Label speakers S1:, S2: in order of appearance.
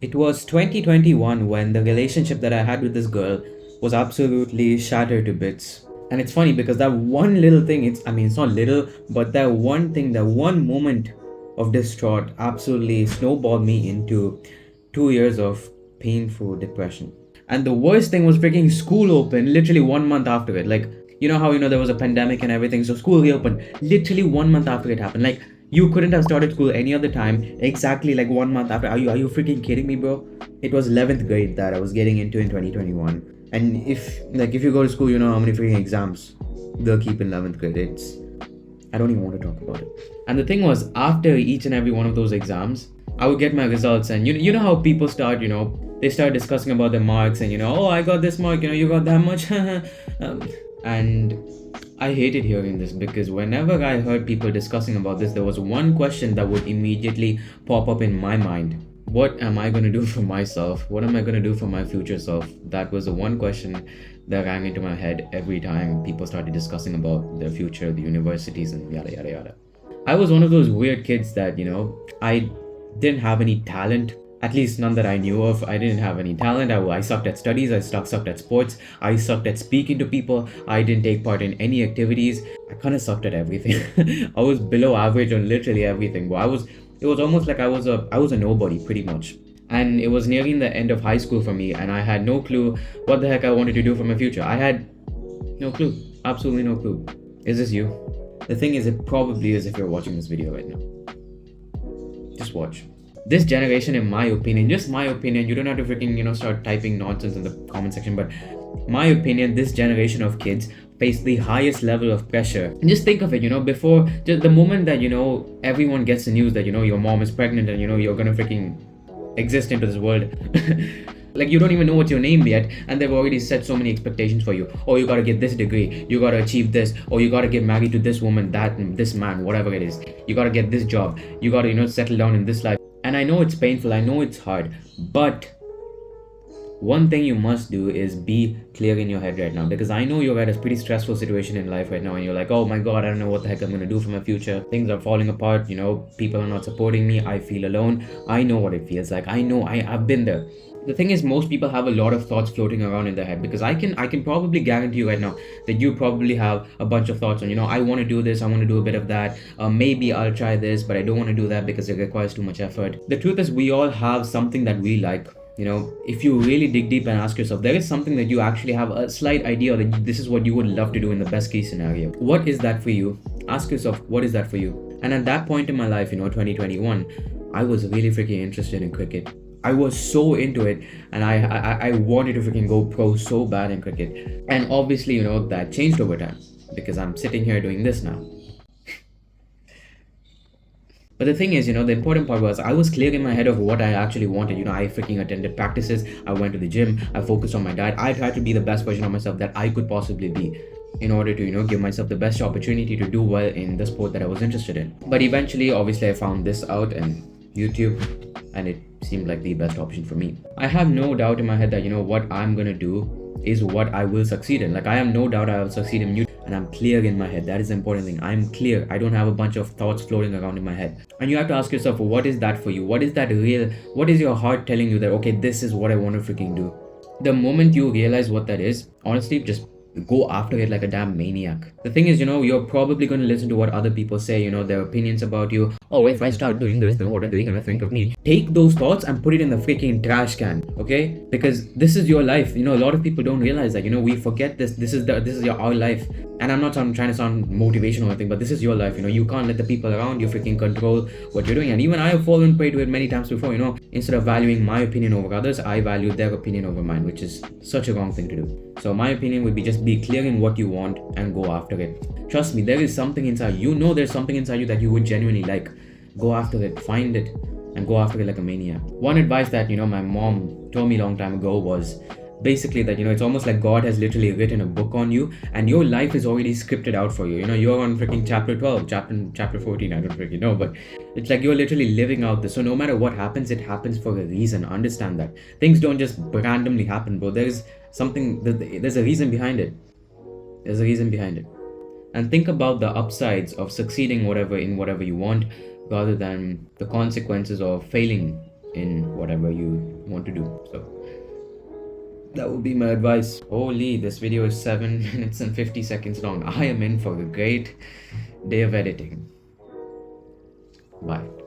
S1: It was 2021 when the relationship that I had with this girl was absolutely shattered to bits. And it's funny because that one little thing, it's not little, but that one thing, that one moment of distraught absolutely snowballed me into 2 years of painful depression. And the worst thing was freaking school open literally 1 month after it. Like, you know how there was a pandemic and everything, so school reopened literally 1 month after it happened. Like, you couldn't have started school any other time. Exactly like 1 month after. Are you freaking kidding me, bro? It was 11th grade that I was getting into in 2021. And if you go to school, you know how many freaking exams they'll keep in 11th grade. I don't even want to talk about it. And the thing was, after each and every one of those exams, I would get my results, and you know how people start, they start discussing about their marks, and oh, I got this mark, you got that much. And I hated hearing this because whenever I heard people discussing about this, there was one question that would immediately pop up in my mind. What am I going to do for myself? What am I going to do for my future self? That was the one question that rang into my head every time people started discussing about their future, the universities, and yada yada yada. I was one of those weird kids that, I didn't have any talent, at least none that I knew of. I didn't have any talent. I sucked at studies, I sucked at sports, I sucked at speaking to people, I didn't take part in any activities. I kind of sucked at everything. I was below average on literally everything. It was almost like I was a nobody pretty much. And it was nearing the end of high school for me, and I had no clue what the heck I wanted to do for my future. I had no clue, absolutely no clue. Is this you? The thing is, it probably is if you're watching this video right now. Just watch. This generation, in my opinion, just my opinion, you don't have to freaking, start typing nonsense in the comment section, but my opinion, this generation of kids face the highest level of pressure. And just think of it, before, just the moment that, everyone gets the news that, your mom is pregnant and, you're gonna freaking exist into this world. Like, you don't even know what's your name yet, and they've already set so many expectations for you. Oh, you gotta get this degree, you gotta achieve this, or you gotta get married to this woman, this man, whatever it is. You gotta get this job, you gotta, settle down in this life. And I know it's painful, I know it's hard, but one thing you must do is be clear in your head right now, because I know you're at a pretty stressful situation in life right now, and you're like, oh my god, I don't know what the heck I'm gonna do for my future. Things are falling apart, people are not supporting me, I feel alone. I know what it feels like. I know, I've been there. The thing is, most people have a lot of thoughts floating around in their head, because I can probably guarantee you right now that you probably have a bunch of thoughts on, I want to do this, I want to do a bit of that, maybe I'll try this, but I don't want to do that because it requires too much effort. The truth is, we all have something that we like. If you really dig deep and ask yourself, there is something that you actually have a slight idea that this is what you would love to do in the best case scenario. What is that for you? Ask yourself, what is that for you? And at that point in my life, 2021, I was really freaking interested in cricket. I was so into it, and I wanted to freaking go pro so bad in cricket. And obviously, that changed over time, because I'm sitting here doing this now. But the thing is, the important part was I was clear in my head of what I actually wanted. I freaking attended practices, I went to the gym, I focused on my diet, I tried to be the best version of myself that I could possibly be, in order to, give myself the best opportunity to do well in the sport that I was interested in. But eventually, obviously, I found this out and YouTube, and it seemed like the best option for me. I have no doubt in my head that, what I'm gonna do is what I will succeed in. Like, I have no doubt I will succeed in YouTube, and I'm clear in my head. That is the important thing. I'm clear. I don't have a bunch of thoughts floating around in my head. And you have to ask yourself, what is that for you? What is that real? What is your heart telling you that, okay, this is what I want to freaking do? The moment you realize what that is, honestly, just go after it like a damn maniac. The thing is, you're probably going to listen to what other people say, their opinions about you. Oh, if I start doing this, then what are they going to think of me? Take those thoughts and put it in the freaking trash can, okay? Because this is your life. A lot of people don't realize that, we forget this. This is our life. And I'm not trying to sound motivational or anything, but this is your life. You can't let the people around you freaking control what you're doing. And even I have fallen prey to it many times before. Instead of valuing my opinion over others, I value their opinion over mine, which is such a wrong thing to do. So my opinion would be just be clear in what you want and go after it. Trust me, there is something inside you. There's something inside you that you would genuinely like. Go after it, find it, and go after it like a maniac. One advice that, my mom told me a long time ago was basically that, it's almost like God has literally written a book on you, and your life is already scripted out for you. You're on freaking chapter 12, chapter 14, I don't freaking know, but it's like you're literally living out this. So no matter what happens, it happens for a reason. Understand that. Things don't just randomly happen, bro. There's a reason behind it. There's a reason behind it. And think about the upsides of succeeding whatever you want, rather than the consequences of failing in whatever you want to do. So that would be my advice. Holy, this video is 7 minutes and 50 seconds long. I am in for a great day of editing. Bye.